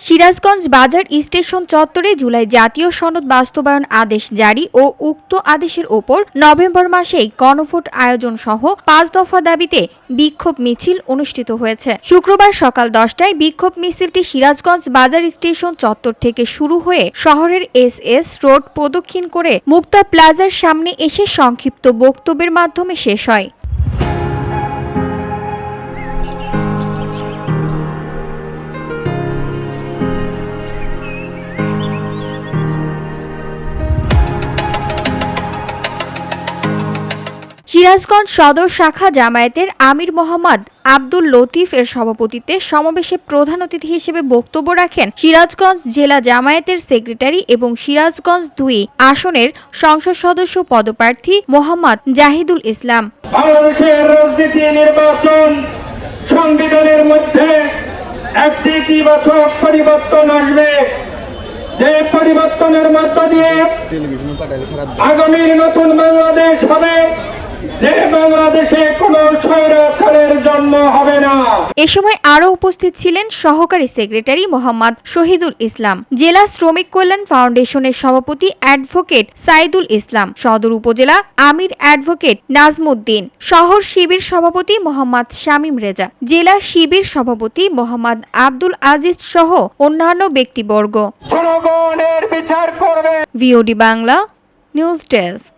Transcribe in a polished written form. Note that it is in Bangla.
সিরাজগঞ্জ বাজার স্টেশন চত্বরে জুলাই জাতীয় সনদ বাস্তবায়ন আদেশ জারি ও উক্ত আদেশের ওপর নভেম্বর মাসেই গণভোট আয়োজন সহ ৫ দফা দাবিতে বিক্ষোভ মিছিল অনুষ্ঠিত হয়েছে। শুক্রবার সকাল ১০টায় বিক্ষোভ মিছিলটি সিরাজগঞ্জ বাজার স্টেশন চত্বর থেকে শুরু হয়ে শহরের এস রোড প্রদক্ষিণ করে মুক্তা প্লাজার সামনে এসে সংক্ষিপ্ত বক্তব্যের মাধ্যমে শেষ হয়। সিরাজগঞ্জ সদর শাখা জামায়াতের আমির মোহাম্মদ আব্দুল লতিফ এর সভাপতিত্বে সমাবেশে প্রধান অতিথি হিসেবে বক্তব্য রাখেন সিরাজগঞ্জ জেলা জামায়াতের সেক্রেটারি এবং সিরাজগঞ্জ ২ আসনের সংসদ সদস্য পদপ্রার্থী মোহাম্মদ জাহিদুল ইসলাম। বাংলাদেশের রাজনীতি নির্বাচন সংবিধানের মধ্যে একটি ইতিবাচক পরিবর্তন আসবে, যে পরিবর্তনের মধ্য দিয়ে আগামীর নতুন বাংলাদেশ হবে, যে বাংলাদেশে কোনো স্বৈরাচারের জন্ম হবে না। এ সময় আরও উপস্থিত ছিলেন সহকারী সেক্রেটারি মোহাম্মদ শহীদুল ইসলাম, জেলা শ্রমিক কল্যাণ ফাউন্ডেশনের সভাপতি অ্যাডভোকেট সাইদুল ইসলাম, সদর উপজেলা আমির অ্যাডভোকেট নাজমুদ্দিন, শহর শিবির সভাপতি মোহাম্মদ শামীম রেজা, জেলা শিবির সভাপতি মোহাম্মদ আব্দুল আজিজ সহ অন্যান্য ব্যক্তিবর্গ। জনগণের বিচার করবে। VOD Bangla news desk.